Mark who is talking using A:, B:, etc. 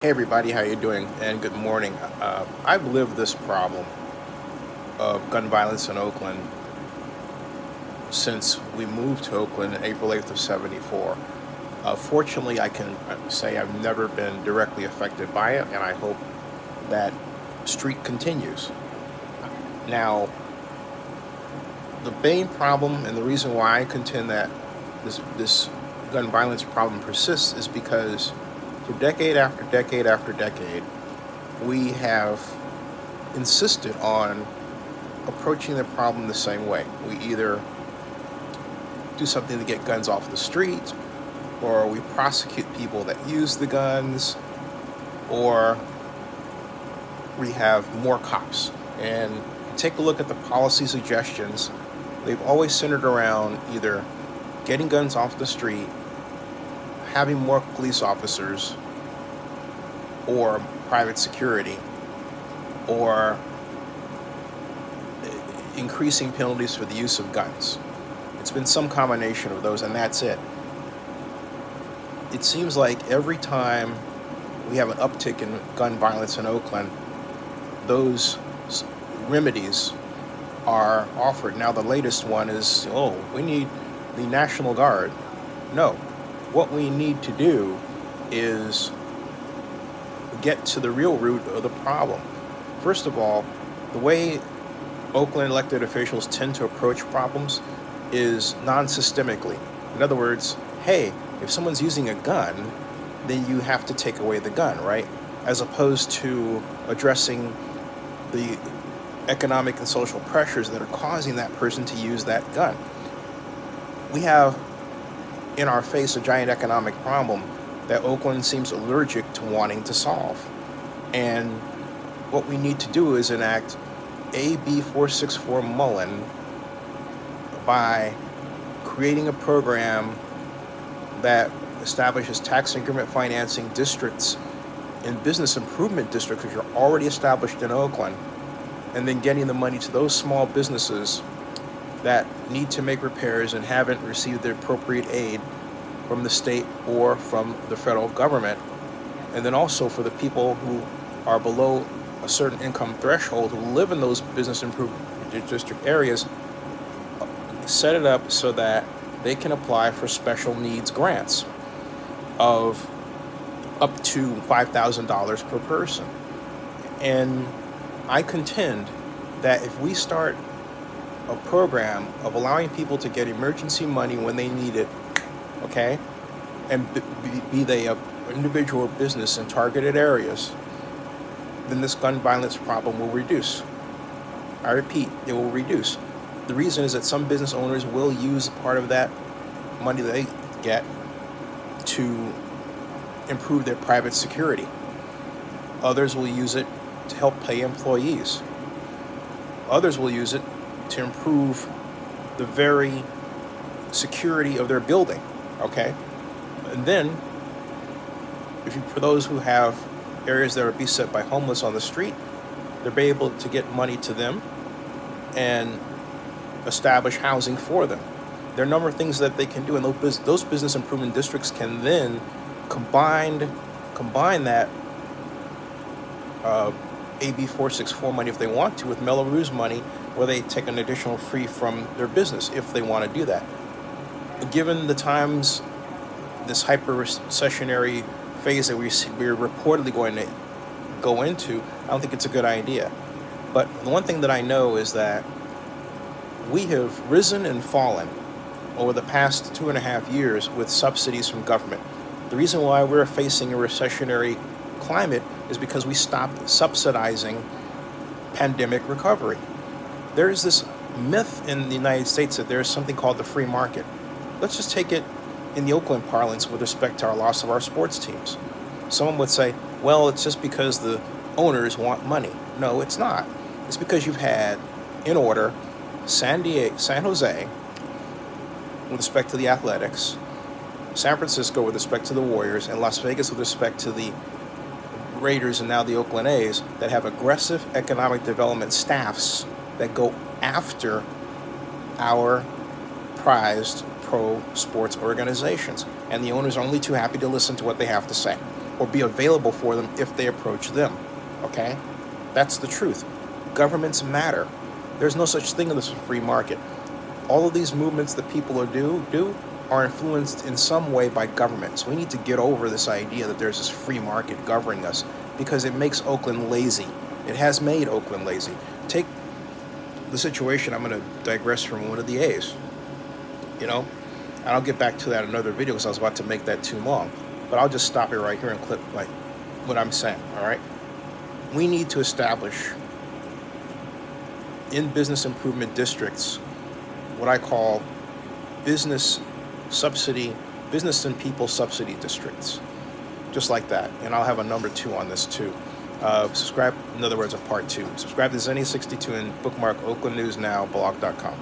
A: Hey everybody, how you doing? And good morning. I've lived this problem of gun violence in Oakland since we moved to Oakland in April 8th of 74. Fortunately, I can say I've never been directly affected by it, and I hope that streak continues. Now, the main problem and the reason why I contend that this gun violence problem persists is because for decade after decade after decade, we have insisted on approaching the problem the same way. We either do something to get guns off the street, or we prosecute people that use the guns, or we have more cops. And take a look at the policy suggestions. They've always centered around either getting guns off the street, having more police officers, or private security, or increasing penalties for the use of guns. It's been some combination of those, and that's it. It seems like every time we have an uptick in gun violence in Oakland, those remedies are offered. Now, the latest one is, we need the National Guard. No, what we need to do is get to the real root of the problem. First of all, the way Oakland elected officials tend to approach problems is non-systemically. In other words, hey, if someone's using a gun, then you have to take away the gun, right? As opposed to addressing the economic and social pressures that are causing that person to use that gun. We have in our face a giant economic problem that Oakland seems allergic to wanting to solve. And what we need to do is enact AB464 Mullen by creating a program that establishes tax increment financing districts and business improvement districts, which are already established in Oakland, and then getting the money to those small businesses that need to make repairs and haven't received the appropriate aid from the state or from the federal government. And then also for the people who are below a certain income threshold who live in those business improvement district areas, set it up so that they can apply for special needs grants of up to $5,000 per person. And I contend that if we start a program of allowing people to get emergency money when they need it, okay, and be they an individual or business in targeted areas, then this gun violence problem will reduce. I repeat, it will reduce. The reason is that some business owners will use part of that money that they get to improve their private security. Others will use it to help pay employees. Others will use it to improve the very security of their building, okay? And then, for those who have areas that are beset by homeless on the street, they'll be able to get money to them and establish housing for them. There are a number of things that they can do, and those business improvement districts can then combine that AB464 money, if they want to, with Melrose money, where they take an additional fee from their business if they want to do that. Given the times, this hyper-recessionary phase that we're reportedly going to go into, I don't think it's a good idea. But the one thing that I know is that we have risen and fallen over the past 2.5 years with subsidies from government. The reason why we're facing a recessionary climate is because we stopped subsidizing pandemic recovery. There is this myth in the United States that there is something called the free market. Let's just take it in the Oakland parlance with respect to our loss of our sports teams. Someone would say, well, it's just because the owners want money. No, it's not. It's because you've had, in order, San Jose with respect to the Athletics, San Francisco with respect to the Warriors, and Las Vegas with respect to the Raiders and now the Oakland A's, that have aggressive economic development staffs that go after our prized pro sports organizations. And the owners are only too happy to listen to what they have to say. or be available for them if they approach them. Okay? That's the truth. Governments matter. There's no such thing as a free market. All of these movements that people do are influenced in some way by governments. We need to get over this idea that there's this free market governing us, because it makes Oakland lazy. It has made Oakland lazy. Take the situation, I'm going to digress from one of the A's, and I'll get back to that in another video because I was about to make that too long, but I'll just stop it right here and clip like what I'm saying. All right, we need to establish in business improvement districts what I call business and people subsidy districts, just like that. And I'll have a number 2 on this too. Subscribe, in other words, a part 2. Subscribe to Zenny62 and bookmark OaklandNewsNowblog.com.